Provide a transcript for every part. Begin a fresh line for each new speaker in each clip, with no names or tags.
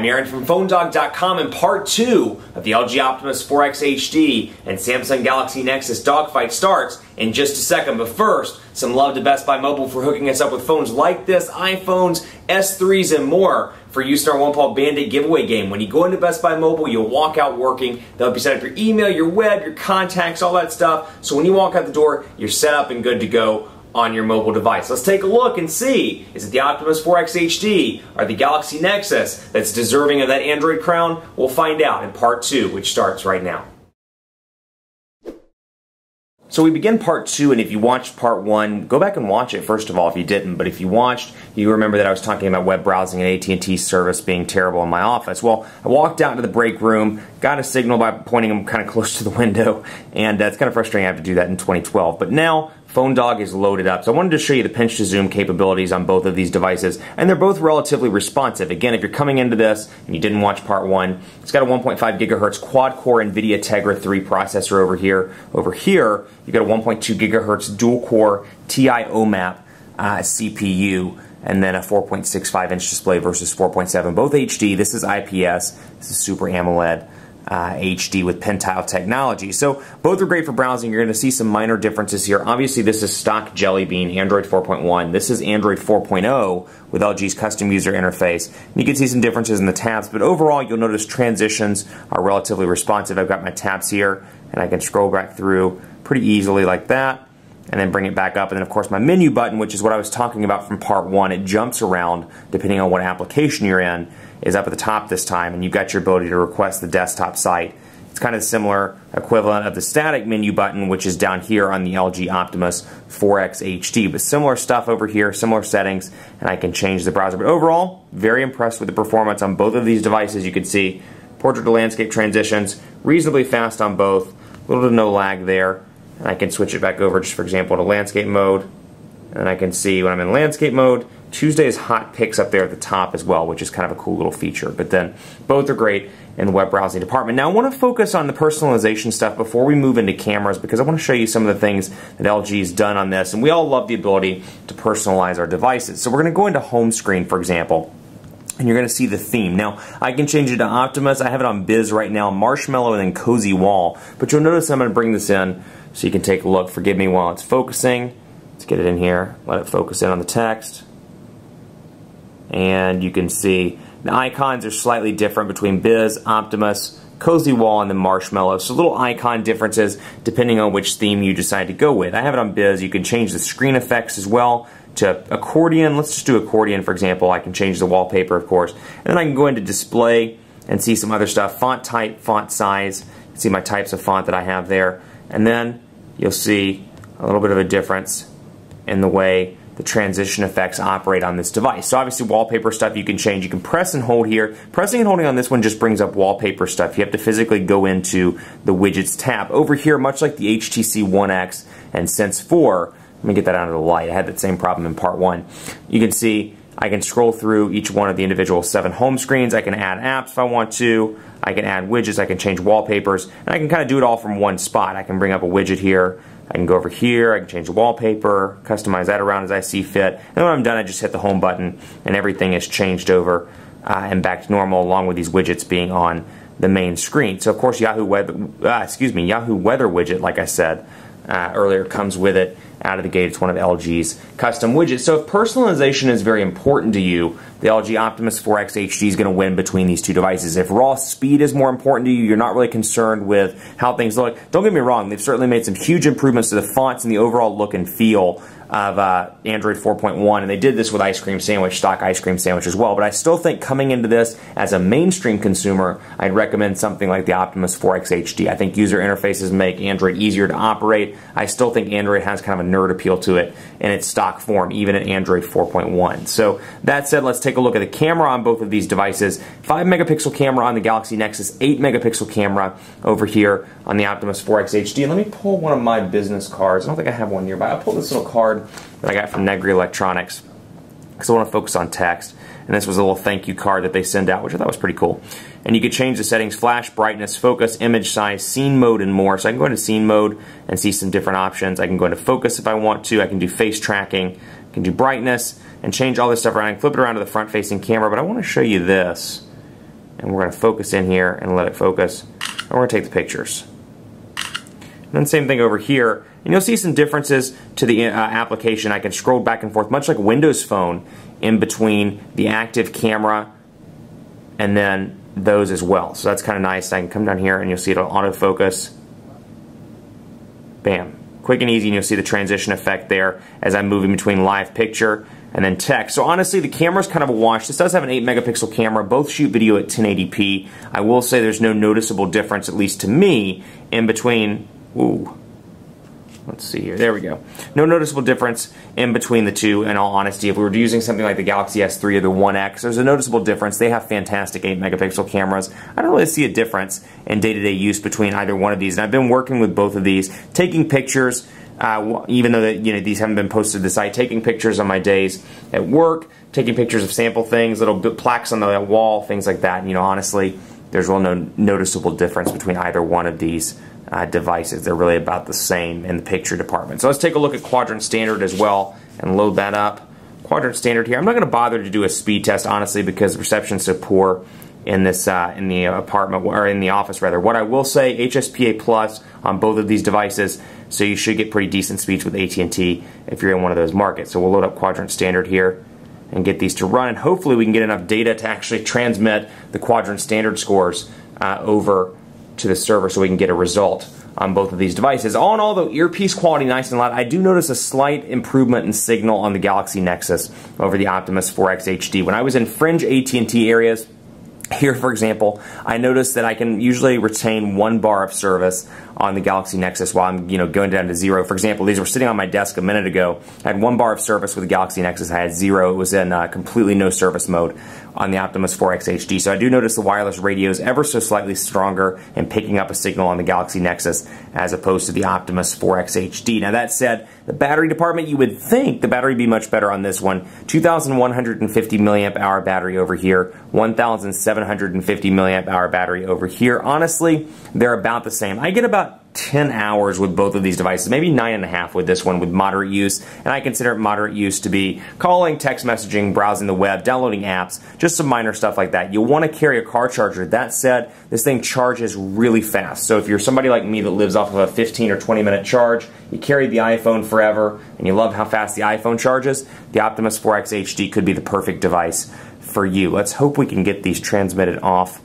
I'm Aaron from PhoneDog.com, and part 2 of the LG Optimus 4X HD and Samsung Galaxy Nexus dogfight starts in just a second. But first, some love to Best Buy Mobile for hooking us up with phones like this, iPhones, S3s, and more for use in our One Paw Bandit giveaway game. When you go into Best Buy Mobile, you'll walk out working. They'll help you set up your email, your web, your contacts, all that stuff. So when you walk out the door, you're set up and good to go on your mobile device. Let's take a look and see, is it the Optimus 4X HD or the Galaxy Nexus that's deserving of that Android crown? We'll find out in part 2, which starts right now. So we begin part 2, and if you watched part 1, go back and watch it first of all if you didn't, but if you watched, you remember that I was talking about web browsing and AT&T service being terrible in my office. Well, I walked out into the break room, got a signal by pointing them kind of close to the window, and it's kind of frustrating I have to do that in 2012. But now, PhoneDog is loaded up. So I wanted to show you the pinch to zoom capabilities on both of these devices, and they're both relatively responsive. Again, if you're coming into this and you didn't watch part 1, it's got a 1.5 gigahertz quad-core NVIDIA Tegra 3 processor over here. Over here, you've got a 1.2 gigahertz dual-core TI OMAP CPU, and then a 4.65-inch display versus 4.7. Both HD. This is IPS. This is Super AMOLED. HD with PenTile technology. So both are great for browsing. You're going to see some minor differences here. Obviously this is stock Jelly Bean Android 4.1. This is Android 4.0 with LG's custom user interface. And you can see some differences in the tabs, but overall you'll notice transitions are relatively responsive. I've got my tabs here and I can scroll back through pretty easily like that and then bring it back up. And then of course my menu button, which is what I was talking about from part 1, it jumps around depending on what application you're in, is up at the top this time, and you've got your ability to request the desktop site. It's kind of the similar equivalent of the static menu button, which is down here on the LG Optimus 4X HD, but similar stuff over here, similar settings, and I can change the browser. But overall, very impressed with the performance on both of these devices. You can see portrait to landscape transitions, reasonably fast on both, little to no lag there, and I can switch it back over, just for example, to landscape mode, and I can see when I'm in landscape mode, Tuesday's hot picks up there at the top as well, which is kind of a cool little feature. But then both are great in the web browsing department. Now I want to focus on the personalization stuff before we move into cameras, because I want to show you some of the things that LG's done on this, and we all love the ability to personalize our devices. So we're going to go into home screen, for example, and you're going to see the theme. Now, I can change it to Optimus. I have it on Biz right now, Marshmallow, and then Cozy Wall. But you'll notice I'm going to bring this in so you can take a look. Forgive me while it's focusing. Let's get it in here. Let it focus in on the text. And you can see the icons are slightly different between Biz, Optimus, Cozy Wall, and then Marshmallow. So little icon differences depending on which theme you decide to go with. I have it on Biz. You can change the screen effects as well to accordion. Let's just do accordion, for example. I can change the wallpaper, of course. And then I can go into display and see some other stuff. Font type, font size. See my types of font that I have there. And then you'll see a little bit of a difference in the way the transition effects operate on this device. So obviously wallpaper stuff you can change. You can press and hold here. Pressing and holding on this one just brings up wallpaper stuff. You have to physically go into the widgets tab. Over here, much like the HTC One X and Sense 4, let me get that out of the light. I had that same problem in part 1. You can see I can scroll through each one of the individual 7 home screens. I can add apps if I want to. I can add widgets. I can change wallpapers. And I can kind of do it all from one spot. I can bring up a widget here. I can go over here, I can change the wallpaper, customize that around as I see fit, and when I'm done I just hit the home button and everything is changed over and back to normal, along with these widgets being on the main screen. So of course Yahoo Weather widget, like I said earlier, comes with it out of the gate. It's one of LG's custom widgets. So if personalization is very important to you, the LG Optimus 4X HD is going to win between these two devices. If raw speed is more important to you, you're not really concerned with how things look. Don't get me wrong, they've certainly made some huge improvements to the fonts and the overall look and feel of Android 4.1, and they did this with Ice Cream Sandwich, stock Ice Cream Sandwich as well. But I still think coming into this as a mainstream consumer, I'd recommend something like the Optimus 4X HD. I think user interfaces make Android easier to operate. I still think Android has kind of a nerd appeal to it in its stock form, even in Android 4.1. So that said, let's take a look at the camera on both of these devices. 5 megapixel camera on the Galaxy Nexus, 8 megapixel camera over here on the Optimus 4X HD. And let me pull one of my business cards. I don't think I have one nearby. I'll pull this little card that I got from Negri Electronics because I want to focus on text. And this was a little thank you card that they send out, which I thought was pretty cool. And you could change the settings: flash, brightness, focus, image size, scene mode, and more. So I can go into scene mode and see some different options. I can go into focus if I want to. I can do face tracking. I can do brightness and change all this stuff around. I can flip it around to the front-facing camera. But I want to show you this. and we're going to focus in here and let it focus, and we're going to take the pictures. And then same thing over here, and you'll see some differences to the application. I can scroll back and forth, much like a Windows Phone, in between the active camera and then those as well. So that's kind of nice. I can come down here and you'll see it'll autofocus. Bam. Quick and easy, and you'll see the transition effect there as I'm moving between live picture and then text. So honestly, the camera's kind of a wash. This does have an 8 megapixel camera. Both shoot video at 1080p. I will say there's no noticeable difference, at least to me, in between. Ooh. Let's see here. There we go. No noticeable difference in between the two, in all honesty. If we were using something like the Galaxy S3 or the One X, there's a noticeable difference. They have fantastic 8 megapixel cameras. I don't really see a difference in day-to-day use between either one of these. And I've been working with both of these, taking pictures, even though that, these haven't been posted to the site, taking pictures on my days at work, taking pictures of sample things, little plaques on the wall, things like that. And, honestly, there's real no noticeable difference between either one of these devices. They're really about the same in the picture department. So let's take a look at Quadrant Standard as well and load that up. Quadrant Standard here. I'm not going to bother to do a speed test, honestly, because the reception's so poor in this in the apartment, or in the office rather. What I will say, HSPA Plus on both of these devices, so you should get pretty decent speeds with AT&T if you're in one of those markets. So we'll load up Quadrant Standard here and get these to run, and hopefully we can get enough data to actually transmit the Quadrant Standard scores over to the server so we can get a result on both of these devices. All in all, though, earpiece quality nice and loud. I do notice a slight improvement in signal on the Galaxy Nexus over the Optimus 4X HD. When I was in fringe AT&T areas, here, for example, I noticed that I can usually retain 1 bar of service on the Galaxy Nexus while I'm going down to 0. For example, these were sitting on my desk a minute ago. I had 1 bar of service with the Galaxy Nexus. I had 0. It was in completely no service mode on the Optimus 4X HD. So I do notice the wireless radio is ever so slightly stronger in picking up a signal on the Galaxy Nexus as opposed to the Optimus 4X HD. Now that said, the battery department, you would think the battery would be much better on this one. 2,150 milliamp hour battery over here, 1,750 milliamp hour battery over here. Honestly, they're about the same. I get about 10 hours with both of these devices, maybe 9.5 with this one with moderate use, and I consider moderate use to be calling, text messaging, browsing the web, downloading apps, just some minor stuff like that. You'll want to carry a car charger. That said, this thing charges really fast, so if you're somebody like me that lives off of a 15 or 20 minute charge, you carry the iPhone forever, and you love how fast the iPhone charges, the Optimus 4X HD could be the perfect device for you. Let's hope we can get these transmitted off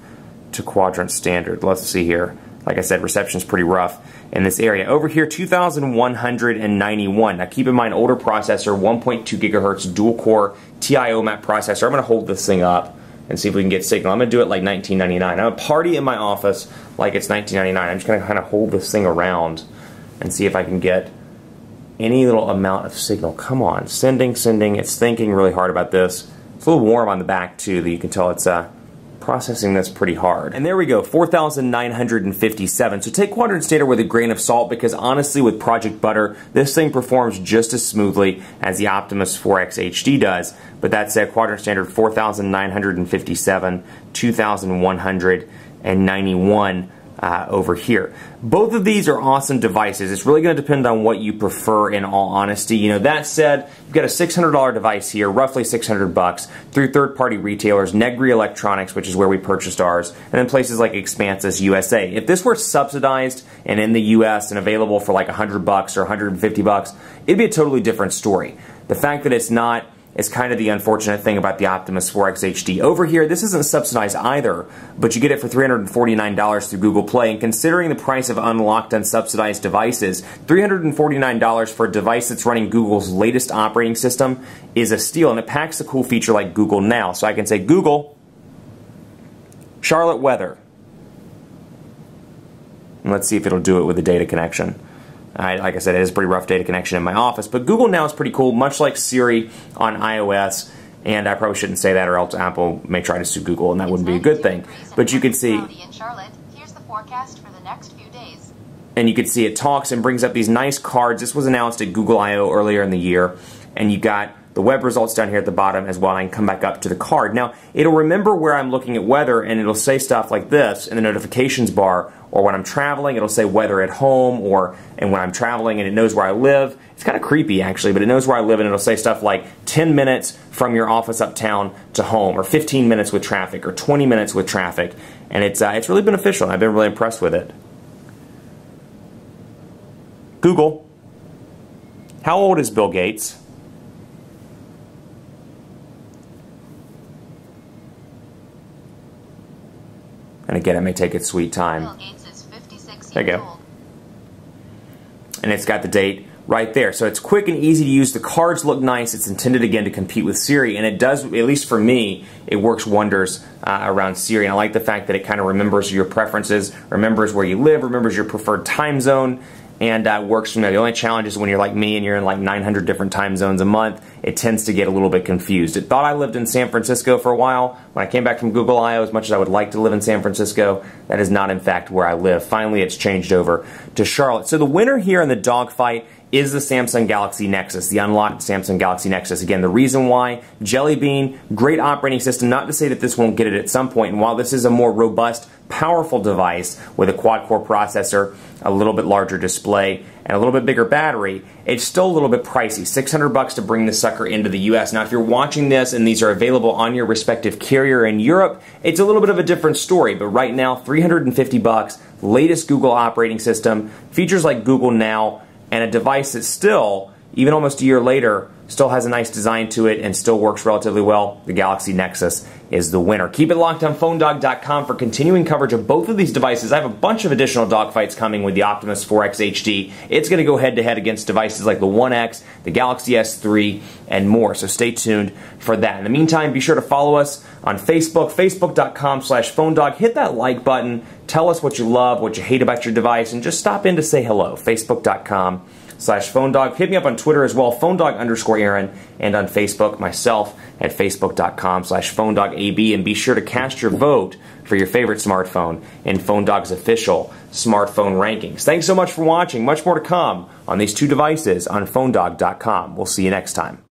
to Quadrant Standard. Let's see here. Like I said, reception's pretty rough in this area. Over here, 2,191. Now keep in mind, older processor, 1.2 gigahertz dual-core TI OMAP processor. I'm going to hold this thing up and see if we can get signal. I'm going to do it like 1999. I'm going to party in my office like it's 1999. I'm just going to kind of hold this thing around and see if I can get any little amount of signal. Come on, sending. It's thinking really hard about this. It's a little warm on the back too, that you can tell it's processing this pretty hard. And there we go, 4,957. So take Quadrant Standard with a grain of salt, because honestly with Project Butter, this thing performs just as smoothly as the Optimus 4X HD does. But that said, Quadrant Standard 4,957, 2,191 over here. Both of these are awesome devices. It's really going to depend on what you prefer, in all honesty. That said, you've got a $600 device here, roughly 600 bucks, through third-party retailers, Negri Electronics, which is where we purchased ours, and then places like Expansis USA. If this were subsidized and in the US and available for like 100 bucks or 150 bucks, it'd be a totally different story. The fact that it's not is kind of the unfortunate thing about the Optimus 4X HD. Over here, this isn't subsidized either, but you get it for $349 through Google Play, and considering the price of unlocked unsubsidized devices, $349 for a device that's running Google's latest operating system is a steal, and it packs a cool feature like Google Now. So I can say, Google, Charlotte weather. And let's see if it'll do it with a data connection. Like I said, it is a pretty rough data connection in my office, but Google Now is pretty cool, much like Siri on iOS, and I probably shouldn't say that or else Apple may try to sue Google, and that wouldn't be a good thing. But you can see,
Here's the forecast for the next few days.
And you can see it talks and brings up these nice cards. This was announced at Google I/O earlier in the year, and you got the web results down here at the bottom as well. I can come back up to the card. Now, it'll remember where I'm looking at weather, and it'll say stuff like this in the notifications bar, or when I'm traveling, it'll say weather at home, and when I'm traveling and it knows where I live. It's kind of creepy, actually, but it knows where I live, and it'll say stuff like 10 minutes from your office uptown to home, or 15 minutes with traffic, or 20 minutes with traffic, and it's really beneficial, and I've been really impressed with it. Google, how old is Bill Gates? And again, it may take its sweet time.
Bill Gates is 56
there you
years
go.
old.
And it's got the date right there. So it's quick and easy to use. The cards look nice. It's intended, again, to compete with Siri. And it does, at least for me, it works wonders around Siri. And I like the fact that it kind of remembers your preferences, remembers where you live, remembers your preferred time zone, and works from there. The only challenge is when you're like me and you're in like 900 different time zones a month, it tends to get a little bit confused. It thought I lived in San Francisco for a while. When I came back from Google I/O, as much as I would like to live in San Francisco, that is not in fact where I live. Finally, it's changed over to Charlotte. So the winner here in the dogfight is the Samsung Galaxy Nexus, the unlocked Samsung Galaxy Nexus. Again, the reason why, Jelly Bean, great operating system, not to say that this won't get it at some point, and while this is a more robust, powerful device with a quad-core processor, a little bit larger display, and a little bit bigger battery, it's still a little bit pricey. $600 to bring this sucker into the US. Now, if you're watching this and these are available on your respective carrier in Europe, it's a little bit of a different story, but right now, $350, latest Google operating system, features like Google Now, and a device that still, even almost a year later, still has a nice design to it and still works relatively well. The Galaxy Nexus is the winner. Keep it locked on PhoneDog.com for continuing coverage of both of these devices. I have a bunch of additional dogfights coming with the Optimus 4X HD. It's going to go head-to-head against devices like the One X, the Galaxy S3, and more, so stay tuned for that. In the meantime, be sure to follow us on Facebook, facebook.com/PhoneDog. Hit that like button. Tell us what you love, what you hate about your device, and just stop in to say hello. Facebook.com/PhoneDog. Hit me up on Twitter as well, PhoneDog_Aaron, and on Facebook, myself, at Facebook.com/PhoneDogAB. And be sure to cast your vote for your favorite smartphone in PhoneDog's official smartphone rankings. Thanks so much for watching. Much more to come on these two devices on PhoneDog.com. We'll see you next time.